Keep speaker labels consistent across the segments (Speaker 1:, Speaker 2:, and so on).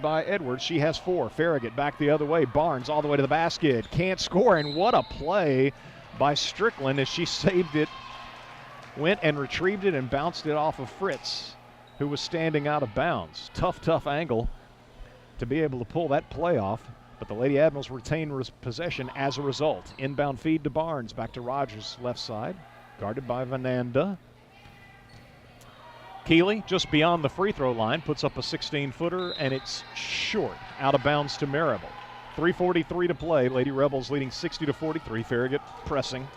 Speaker 1: By Edwards. She has 4. Farragut back the other way. Barnes all the way to the basket. Can't score, and what a play by Strickland as she saved it, went and retrieved it and bounced it off of Fritz, who was standing out of bounds. Tough angle to be able to pull that play off, but the Lady Admirals retain possession as a result. Inbound feed to Barnes, back to Rogers, left side, guarded by Vananda. Keeley, just beyond the free throw line, puts up a 16-footer, and it's short, out of bounds to Maryville. 3:43 to play. Lady Rebels leading 60-43. Farragut pressing.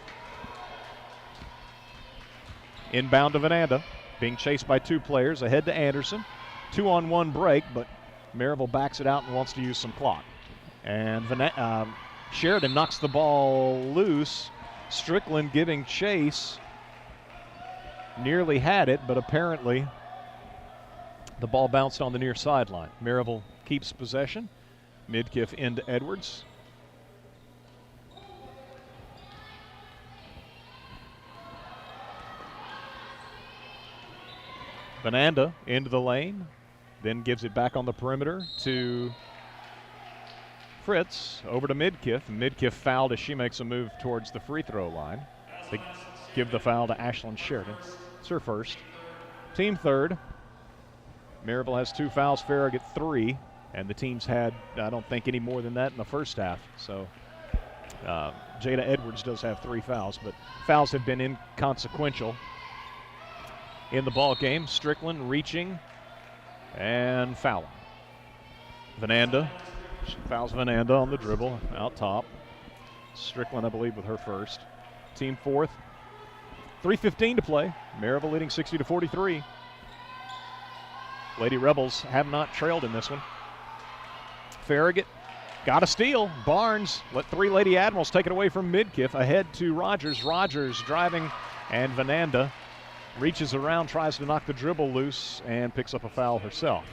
Speaker 1: Inbound to Vananda, being chased by 2 players. Ahead to Anderson. 2-on-1 break, but Maryville backs it out and wants to use some clock. And Sheridan knocks the ball loose. Strickland giving chase. Nearly had it, but apparently the ball bounced on the near sideline. Maryville keeps possession. Midkiff into Edwards. Vananda into the lane, then gives it back on the perimeter to Fritz. Over to Midkiff. Midkiff fouled as she makes a move towards the free throw line. They give the foul to Ashlyn Sheridan. It's her first. Team third. Maryville has 2 fouls, Farragut 3, and the teams had, I don't think, any more than that in the first half. So Jada Edwards does have 3 fouls, but fouls have been inconsequential in the ball game. Strickland reaching and fouling. Vananda, she fouls Vananda on the dribble out top. Strickland, I believe, with her first. Team fourth. 3:15 to play. Maryville leading 60-43. Lady Rebels have not trailed in this one. Farragut got a steal. Barnes let 3 Lady Admirals take it away from Midkiff. Ahead to Rogers. Rogers driving, and Vananda reaches around, tries to knock the dribble loose, and picks up a foul herself.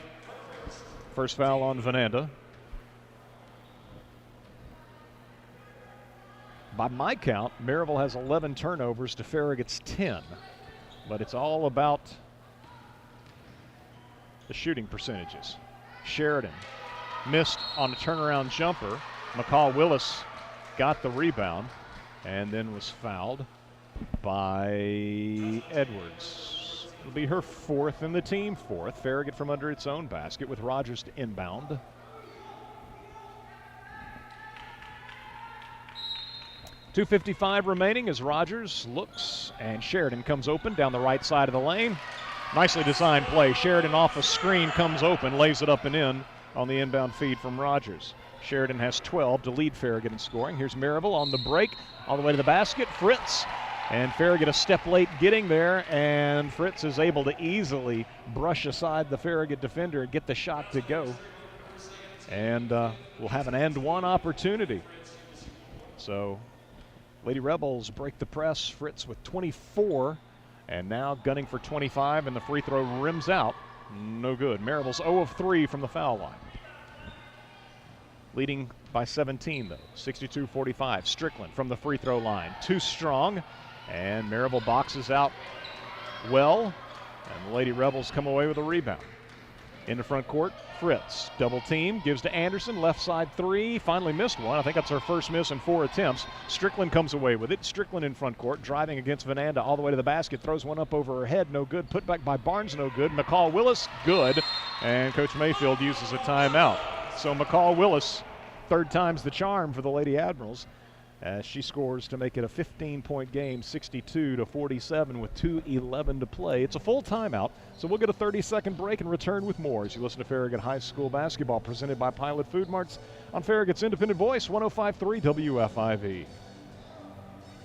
Speaker 1: First foul on Vananda. By my count, Maryville has 11 turnovers to Farragut's 10. But it's all about the shooting percentages. Sheridan missed on a turnaround jumper. McCall Willis got the rebound and then was fouled by Edwards. It'll be her 4th and the team 4th. Farragut from under its own basket with Rogers to inbound. .255 remaining as Rogers looks, and Sheridan comes open down the right side of the lane. Nicely designed play. Sheridan off a screen comes open, lays it up and in on the inbound feed from Rogers. Sheridan has 12 to lead Farragut in scoring. Here's Maryville on the break, all the way to the basket. Fritz, and Farragut a step late getting there, and Fritz is able to easily brush aside the Farragut defender and get the shot to go. And we'll have an and-one opportunity. So Lady Rebels break the press. Fritz with 24, and now gunning for 25, and the free throw rims out. No good. Maryville's 0 of 3 from the foul line. Leading by 17, though, 62-45. Strickland from the free throw line. Too strong, and Maryville boxes out well, and the Lady Rebels come away with a rebound. In the front court, Fritz, double team, gives to Anderson, left side 3, finally missed one. I think that's her first miss in 4 attempts. Strickland comes away with it. Strickland in front court, driving against Vananda all the way to the basket, throws one up over her head, no good. Put back by Barnes, no good. McCall Willis, good. And Coach Mayfield uses a timeout. So McCall Willis, 3rd time's the charm for the Lady Admirals, as she scores to make it a 15-point game, 62-47 with 2:11 to play. It's a full timeout, so we'll get a 30-second break and return with more as you listen to Farragut High School basketball presented by Pilot Food Marts on Farragut's independent voice, 105.3 WFIV.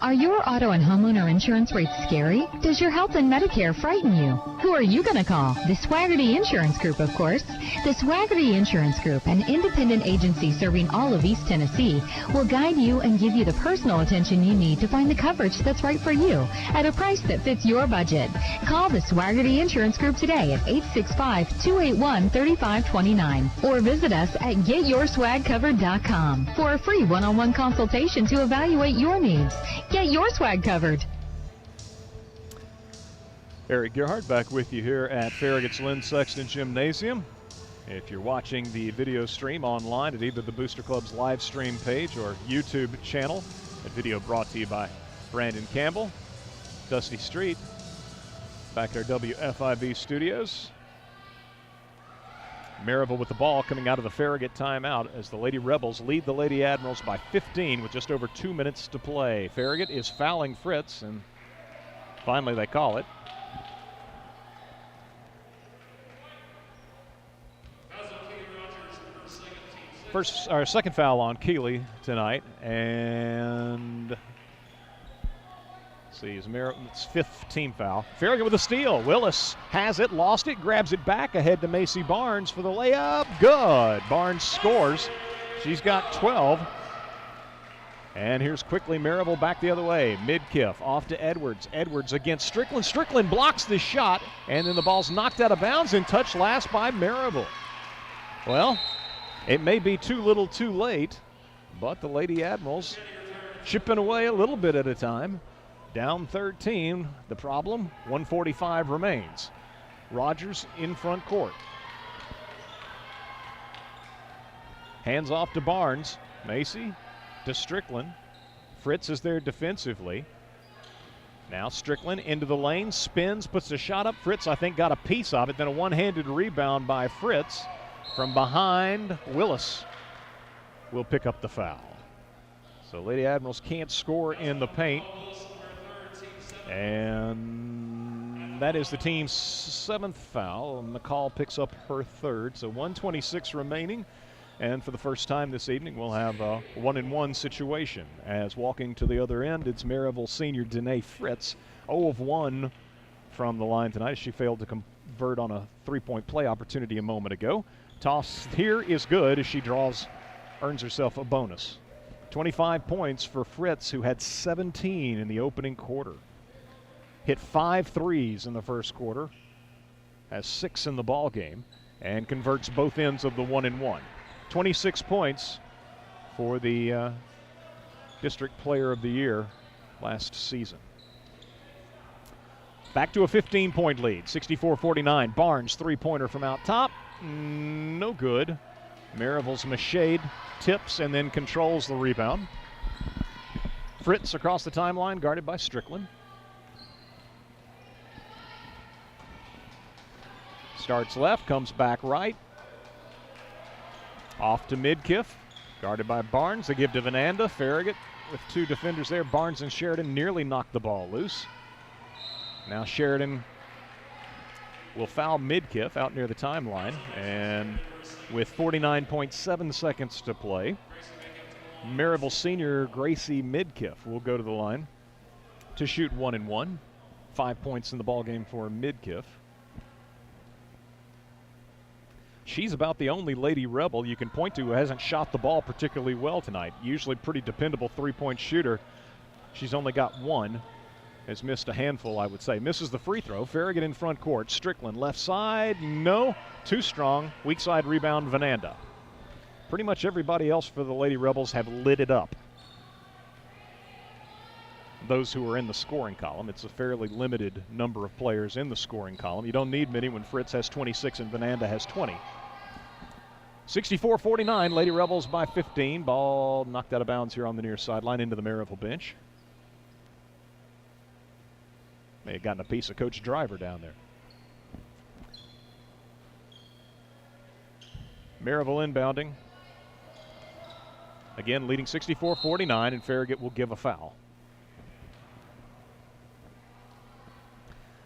Speaker 2: Are your auto and homeowner insurance rates scary? Does your health and Medicare frighten you? Who are you going to call? The Swaggerty Insurance Group, of course. The Swaggerty Insurance Group, an independent agency serving all of East Tennessee, will guide you and give you the personal attention you need to find the coverage that's right for you at a price that fits your budget. Call the Swaggerty Insurance Group today at 865-281-3529 or visit us at GetYourSwagCovered.com for a free one-on-one consultation to evaluate your needs. Get your swag covered.
Speaker 1: Eric Gerhardt back with you here at Farragut's Lynn Sexton Gymnasium. If you're watching the video stream online at either the Booster Club's live stream page or YouTube channel, a video brought to you by Brandon Campbell, Dusty Street, back at our WFIV studios. Maryville with the ball coming out of the Farragut timeout as the Lady Rebels lead the Lady Admirals by 15 with just over 2 minutes to play. Farragut is fouling Fritz, and finally they call it. Second foul on Keeley tonight, and see, it's fifth team foul. Farragut with a steal. Willis has it, lost it, grabs it back ahead to Macy Barnes for the layup. Good. Barnes scores. She's got 12. And here's quickly Maryville back the other way. Midkiff off to Edwards. Edwards against Strickland. Strickland blocks the shot, and then the ball's knocked out of bounds and touched last by Maryville. Well, it may be too little too late, but the Lady Admirals chipping away a little bit at a time. Down 13, the problem, 1:45 remains. Rogers in front court. Hands off to Barnes. Macy to Strickland. Fritz is there defensively. Now Strickland into the lane, spins, puts the shot up. Fritz, I think, got a piece of it. Then a one-handed rebound by Fritz. From behind, Willis will pick up the foul. So Lady Admirals can't score in the paint. And that is the team's 7th foul. McCall picks up her 3rd. So 1:26 remaining. And for the first time this evening, we'll have a 1-and-1 situation. As walking to the other end, it's Maryville senior Danae Fritz. 0 of 1 from the line tonight. She failed to convert on a three-point play opportunity a moment ago. Toss here is good as she earns herself a bonus. 25 points for Fritz, who had 17 in the opening quarter. Hit 5 threes in the first quarter, has 6 in the ball game, and converts both ends of the 1-and-1. 26 points for the District Player of the Year last season. Back to a 15-point lead, 64-49. Barnes, three-pointer from out top. No good. Maryville's Machade tips and then controls the rebound. Fritz across the timeline, guarded by Strickland. Starts left, comes back right. Off to Midkiff, guarded by Barnes. They give to Vananda. Farragut with 2 defenders there. Barnes and Sheridan nearly knocked the ball loose. Now Sheridan will foul Midkiff out near the timeline, and with 49.7 seconds to play, Maryville senior Gracie Midkiff will go to the line to shoot 1-and-1. 5 points in the ball game for Midkiff. She's about the only Lady Rebel you can point to who hasn't shot the ball particularly well tonight. Usually pretty dependable three-point shooter. She's only got 1. Has missed a handful, I would say. Misses the free throw. Farragut in front court. Strickland left side. No. Too strong. Weak side rebound, Vananda. Pretty much everybody else for the Lady Rebels have lit it up. Those who are in the scoring column. It's a fairly limited number of players in the scoring column. You don't need many when Fritz has 26 and Vananda has 20. 64-49, Lady Rebels by 15. Ball knocked out of bounds here on the near sideline into the Maryville bench. May have gotten a piece of Coach Driver down there. Maryville inbounding. Again, leading 64-49, and Farragut will give a foul.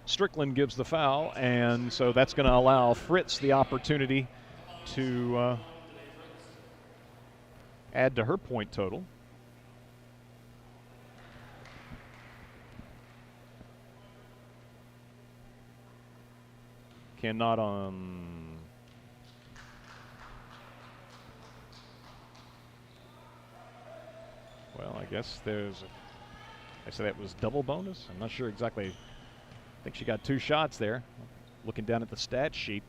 Speaker 1: Strickland gives the foul, and so that's going to allow Fritz the opportunity to add to her point total. Cannot on. Well, I guess there's. I said that was double bonus. I'm not sure exactly. I think she got 2 shots there. Looking down at the stat sheet,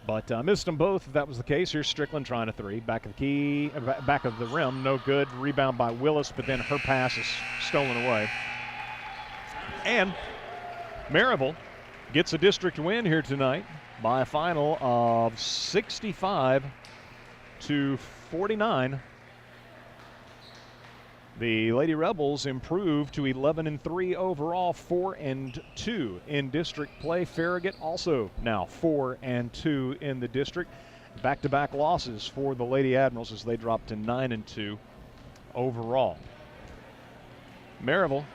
Speaker 1: but missed them both. If that was the case, here's Strickland trying a 3. Back of the key, back of the rim, no good. Rebound by Willis, but then her pass is stolen away. And Maryville gets a district win here tonight. by a final of 65-49. The Lady Rebels improved to 11-3 overall, 4-2 in district play. Farragut also now 4-2 in the district. Back-to-back losses for the Lady Admirals as they dropped to 9-2 overall. Maryville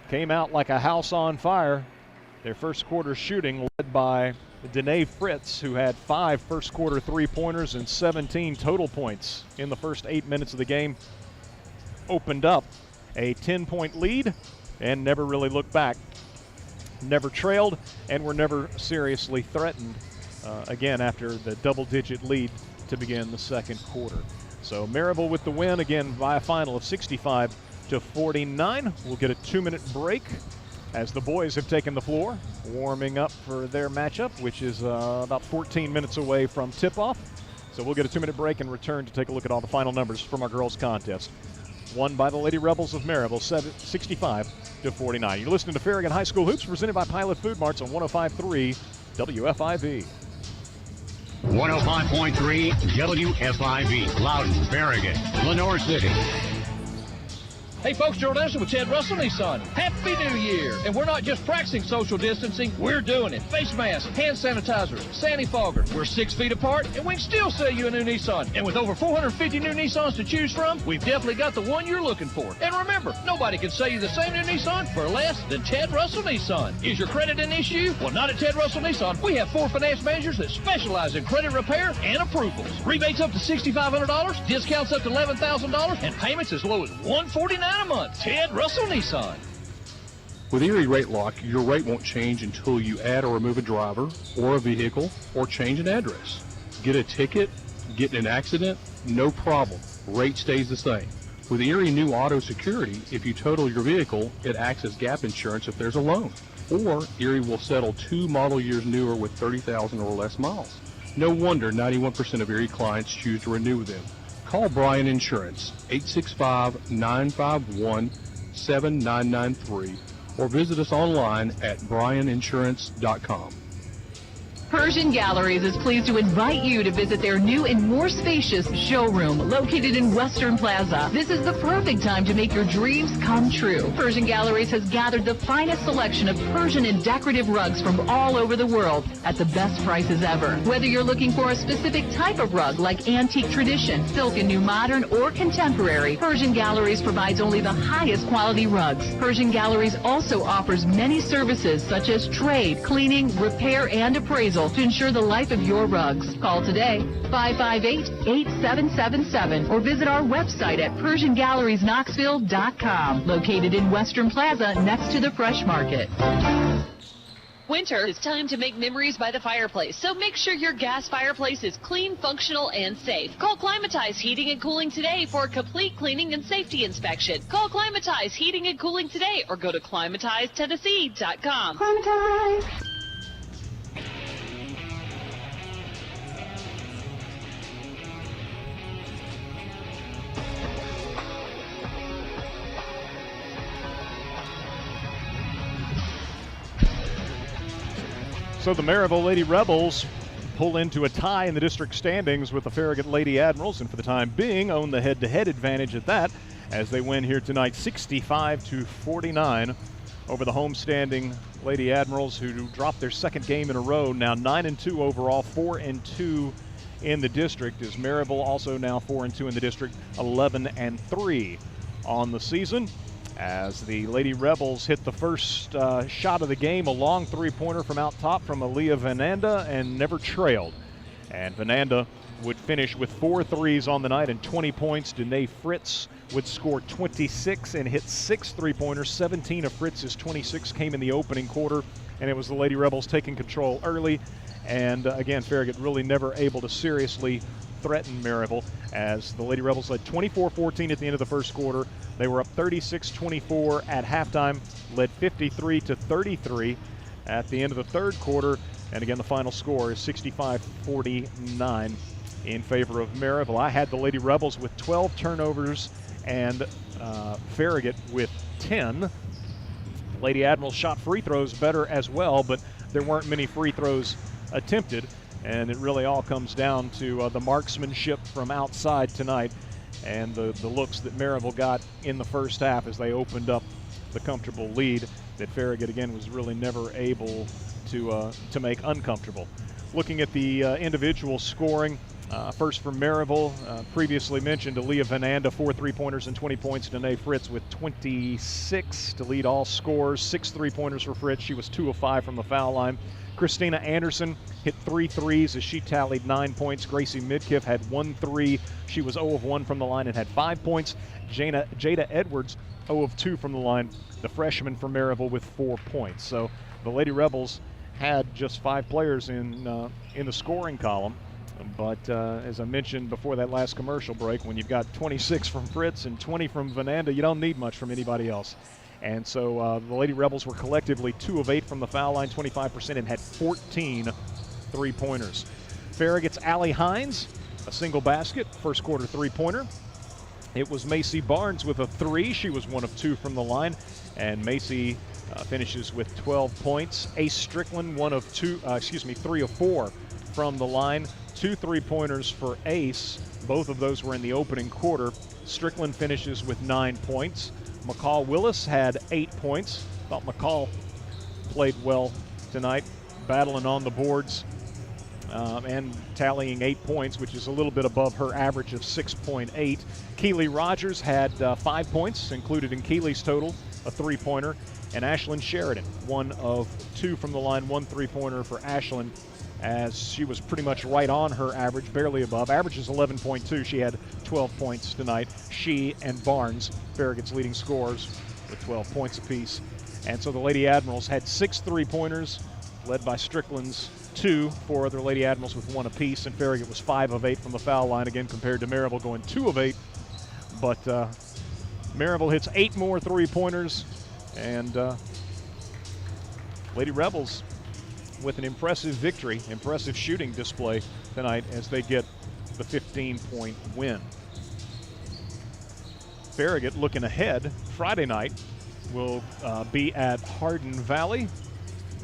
Speaker 1: came out like a house on fire. Their first quarter shooting led by Danae Fritz, who had 5 first quarter three-pointers and 17 total points in the first 8 minutes of the game. Opened up a 10-point lead and never really looked back. Never trailed and were never seriously threatened again after the double-digit lead to begin the second quarter. So Maryville with the win again by a final of 65-49. We'll get a 2-minute break as the boys have taken the floor, warming up for their matchup, which is about 14 minutes away from tip-off. So we'll get a 2-minute break and return to take a look at all the final numbers from our girls' contest. Won by the Lady Rebels of Maryville, 65-49. You're listening to Farragut High School Hoops, presented by Pilot Food Marts on 105.3 WFIV.
Speaker 3: 105.3 WFIV, Loudon, Farragut, Lenore City.
Speaker 4: Hey folks, Gerald Anderson with Ted Russell Nissan. Happy New Year! And we're not just practicing social distancing, we're doing it. Face masks, hand sanitizer, Sandy Fogger. We're 6 feet apart, and we can still sell you a new Nissan. And with over 450 new Nissans to choose from, we've definitely got the one you're looking for. And remember, nobody can sell you the same new Nissan for less than Ted Russell Nissan. Is your credit an issue? Well, not at Ted Russell Nissan. We have 4 finance managers that specialize in credit repair and approvals. Rebates up to $6,500, discounts up to $11,000, and payments as low as $149 a month. Ted Russell Nissan.
Speaker 5: With Erie Rate Lock, your rate won't change until you add or remove a driver or a vehicle or change an address. Get a ticket, get in an accident, no problem. Rate stays the same. With Erie New Auto Security, if you total your vehicle, it acts as gap insurance if there's a loan. Or Erie will settle 2 model years newer with 30,000 or less miles. No wonder 91% of Erie clients choose to renew with them. Call Bryan Insurance, 865-951-7993, or visit us online at bryaninsurance.com.
Speaker 6: Persian Galleries is pleased to invite you to visit their new and more spacious showroom located in Western Plaza. This is the perfect time to make your dreams come true. Persian Galleries has gathered the finest selection of Persian and decorative rugs from all over the world at the best prices ever. Whether you're looking for a specific type of rug like antique tradition, silk and new modern, or contemporary, Persian Galleries provides only the highest quality rugs. Persian Galleries also offers many services such as trade, cleaning, repair, and appraisal to ensure the life of your rugs. Call today, 558-8777, or visit our website at PersianGalleriesKnoxville.com, located in Western Plaza next to the Fresh Market.
Speaker 7: Winter is time to make memories by the fireplace, so make sure your gas fireplace is clean, functional, and safe. Call Climatize Heating and Cooling today for a complete cleaning and safety inspection. Call Climatize Heating and Cooling today, or go to ClimatizeTennessee.com.
Speaker 2: Climatize.
Speaker 1: So the Maryville Lady Rebels pull into a tie in the district standings with the Farragut Lady Admirals, and for the time being own the head-to-head advantage at that as they win here tonight 65-49 over the homestanding Lady Admirals, who dropped their second game in a row, now 9-2 overall, 4-2 in the district, as Maryville also now 4-2 in the district, 11-3 on the season. As the Lady Rebels hit the first shot of the game, a long three-pointer from out top from Aaliyah Vananda, and never trailed. And Vananda would finish with 4 threes on the night and 20 points. Danae Fritz would score 26 and hit 6 three-pointers. 17 of Fritz's 26 came in the opening quarter, and it was the Lady Rebels taking control early. And again, Farragut really never able to seriously threaten Maryville, as the Lady Rebels led 24-14 at the end of the first quarter. They were up 36-24 at halftime, led 53-33 at the end of the third quarter. And again, the final score is 65-49 in favor of Maryville. I had the Lady Rebels with 12 turnovers and Farragut with 10. Lady Admirals shot free throws better as well, but there weren't many free throws attempted. And it really all comes down to the marksmanship from outside tonight and the looks that Maryville got in the first half as they opened up the comfortable lead that Farragut, again, was really never able to make uncomfortable. Looking at the individual scoring, first from Maryville, previously mentioned Aaliyah Vananda, 4 3-pointers and 20 points. Danae Fritz with 26 to lead all scores. 6 3-pointers for Fritz. She was 2 of 5 from the foul line. Christina Anderson hit 3 threes as she tallied 9 points. Gracie Midkiff had 1 3. She was 0 of 1 from the line and had 5 points. Jada Edwards, 0 of 2 from the line, the freshman from Maryville, with 4 points. So the Lady Rebels had just 5 players in the scoring column. But as I mentioned before that last commercial break, when you've got 26 from Fritz and 20 from Vananda, you don't need much from anybody else. And so the Lady Rebels were collectively 2 of 8 from the foul line, 25%, and had 14 3-pointers. Farragut's Allie Hines, a single basket, first quarter 3-pointer. It was Macy Barnes with a 3. She was 1 of 2 from the line, and Macy finishes with 12 points. Ace Strickland, 3 of 4 from the line. 2 3-pointers for Ace. Both of those were in the opening quarter. Strickland finishes with 9 points. McCall Willis had 8 points. Thought McCall played well tonight, battling on the boards and tallying 8 points, which is a little bit above her average of 6.8. Keely Rogers had 5 points, included in Keely's total, a 3-pointer. And Ashlyn Sheridan, 1 of 2 from the line, 1 3-pointer for Ashlyn, as she was pretty much right on her average, barely above. Average is 11.2. She had 12 points tonight. She and Barnes, Farragut's leading scorers, with 12 points apiece. And so the Lady Admirals had 6 3-pointers, led by Strickland's 2, 4 other Lady Admirals with 1 apiece, and Farragut was 5 of 8 from the foul line, again compared to Maryville going 2 of 8. But Maryville hits 8 more 3-pointers, and Lady Rebels with an impressive victory, impressive shooting display tonight as they get the 15-point win. Farragut looking ahead. Friday night will be at Hardin Valley,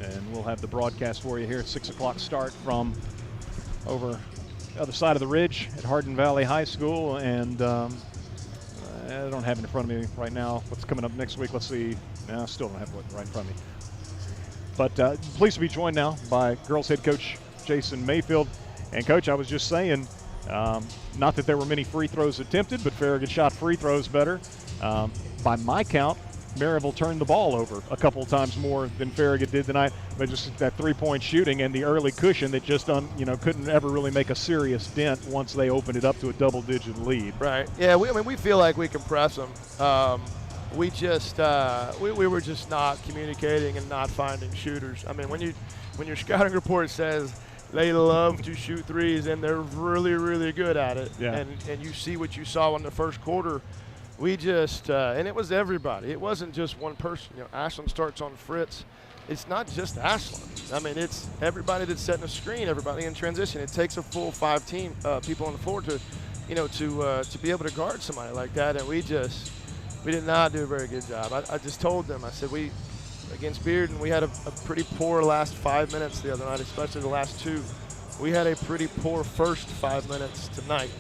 Speaker 1: and we'll have the broadcast for you here at 6 o'clock start from over the other side of the ridge at Hardin Valley High School. And I don't have it in front of me right now. What's coming up next week? Let's see. No, I still don't have it right in front of me. But pleased to be joined now by girls head coach Jason Mayfield. And, Coach, I was just saying, not that there were many free throws attempted, but Farragut shot free throws better. By my count, Maryville turned the ball over a couple of times more than Farragut did tonight. But just that 3-point shooting and the early cushion that just couldn't ever really make a serious dent once they opened it up to a double-digit lead.
Speaker 8: Right. Yeah, we feel like we can press them. We just we were just not communicating and not finding shooters. I mean, when your scouting report says they love to shoot threes and they're really, really good at it,
Speaker 1: yeah.
Speaker 8: and you see what you saw in the first quarter, we just and it was everybody. It wasn't just one person. Ashlyn starts on Fritz. It's not just Ashlyn. I mean, it's everybody that's setting a screen, everybody in transition. It takes a full 5 people on the floor to be able to guard somebody like that, and we did not do a very good job. I just told them, I said, against Bearden, we had a pretty poor last 5 minutes the other night, especially the last 2. We had a pretty poor first 5 minutes tonight.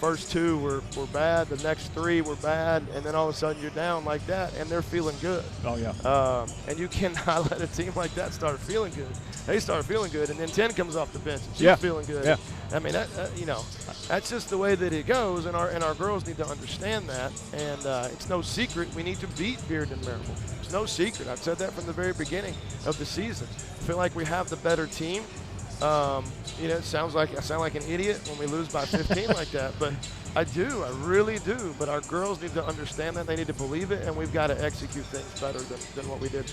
Speaker 8: First 2 were bad, the next 3 were bad, and then all of a sudden you're down like that, and they're feeling good.
Speaker 1: Oh, yeah.
Speaker 8: And you cannot let a team like that start feeling good. They start feeling good, and then 10 comes off the bench, and she's feeling good.
Speaker 1: Yeah.
Speaker 8: I mean, that's just the way that it goes, and our girls need to understand that. And it's no secret we need to beat Bearden and Maryville. It's no secret. I've said that from the very beginning of the season. I feel like we have the better team. It sounds like I sound like an idiot when we lose by 15 like that, but I do. I really do. But our girls need to understand that. They need to believe it, and we've got to execute things better than what we did.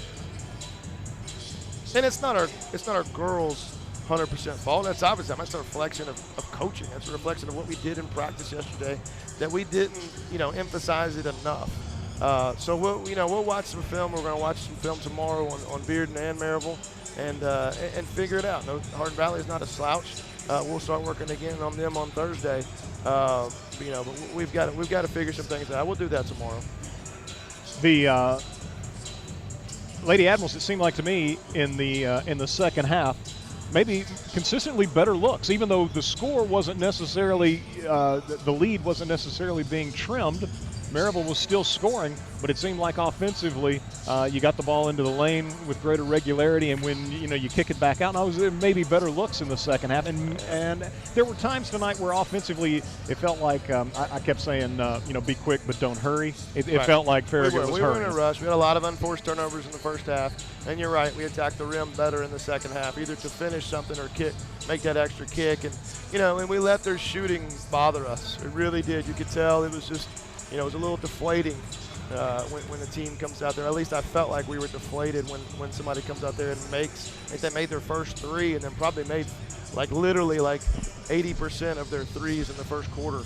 Speaker 8: And it's not our girls' 100% fault. That's obvious. That's a reflection of coaching. That's a reflection of what we did in practice yesterday, that we didn't, emphasize it enough. So we'll watch some film. We're going to watch some film tomorrow on Bearden and Maryville, and figure it out. No, Hardin Valley is not a slouch. We'll start working again on them on Thursday. But we've got to figure some things out. We'll do that tomorrow.
Speaker 1: The Lady Admirals, it seemed like to me in the second half, maybe consistently better looks, even though the score wasn't necessarily, the lead wasn't necessarily being trimmed. Maryville was still scoring, but it seemed like offensively you got the ball into the lane with greater regularity, and when you kick it back out, and there maybe better looks in the second half. And there were times tonight where offensively it felt like I kept saying be quick but don't hurry. It felt like Farragut was
Speaker 8: we were in
Speaker 1: hurrying.
Speaker 8: a rush. We had a lot of unforced turnovers in the first half, and you're right, we attacked the rim better in the second half, either to finish something or make that extra kick, and we let their shooting bother us. It really did. You could tell it was just. It was a little deflating when the team comes out there. At least I felt like we were deflated when somebody comes out there and I think they made their first three and then probably made literally 80% of their threes in the first quarter.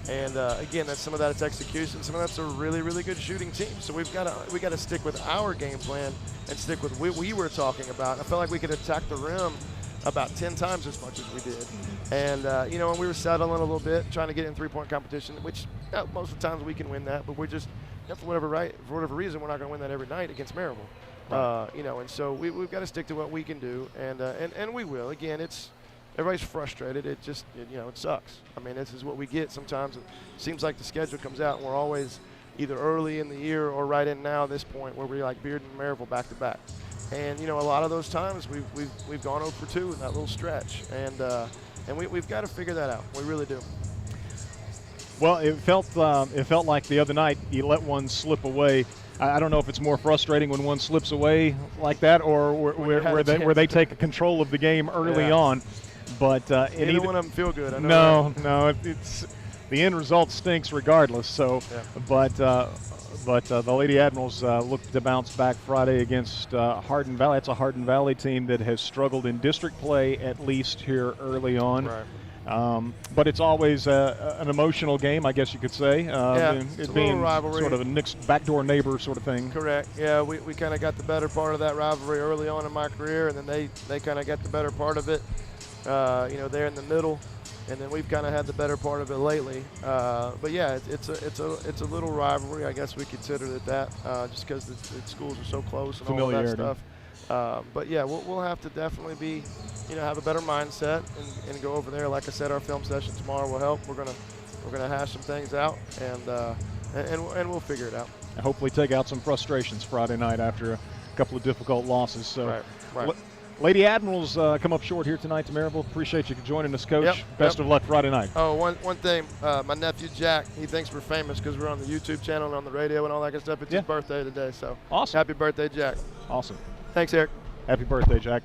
Speaker 8: And again, some of that is execution. Some of that's a really, really good shooting team. So we got to stick with our game plan and stick with what we were talking about. I felt like we could attack the rim about 10 times as much as we did. And, and we were settling a little bit, trying to get in three-point competition, which most of the times we can win that, but we're just, for whatever reason, we're not going to win that every night against Maryville. Right. And so we've got to stick to what we can do, and we will. Again, everybody's frustrated. It just, it sucks. I mean, this is what we get sometimes. It seems like the schedule comes out, and we're always either early in the year or right in now at this point where we're like Bearden and Maryville back-to-back. And, a lot of those times we've gone 0 for 2 in that little stretch. And we've got to figure that out. We really do.
Speaker 1: Well, it felt like the other night you let one slip away. I don't know if it's more frustrating when one slips away like that or where they take control of the game early on. But
Speaker 8: neither one of them feel good. I know
Speaker 1: no, it's the end result stinks regardless. So, but the Lady Admirals looked to bounce back Friday against Hardin Valley. It's a Hardin Valley team that has struggled in district play at least here early on.
Speaker 8: Right.
Speaker 1: But it's always an emotional game, I guess you could say.
Speaker 8: It's
Speaker 1: it being
Speaker 8: rivalry.
Speaker 1: Sort of a next backdoor neighbor sort of thing.
Speaker 8: Correct. Yeah, we kind of got the better part of that rivalry early on in my career, and then they kind of got the better part of it, there in the middle. And then we've kind of had the better part of it lately. But yeah, it's a little rivalry. I guess we consider it that, just because the schools are so close and all of that stuff. But yeah, we'll have to definitely be, have a better mindset and go over there. Like I said, our film session tomorrow will help. We're gonna hash some things out and we'll figure it out.
Speaker 1: And hopefully take out some frustrations Friday night after a couple of difficult losses. So.
Speaker 8: Right.
Speaker 1: Lady Admirals come up short here tonight to Maryville. Appreciate you joining us, Coach.
Speaker 8: Yep,
Speaker 1: Best of luck Friday night.
Speaker 8: Oh, one thing. My nephew Jack, he thinks we're famous because we're on the YouTube channel and on the radio and all that good stuff. It's his birthday today, so
Speaker 1: awesome.
Speaker 8: Happy birthday, Jack.
Speaker 1: Awesome.
Speaker 8: Thanks, Eric.
Speaker 1: Happy birthday, Jack.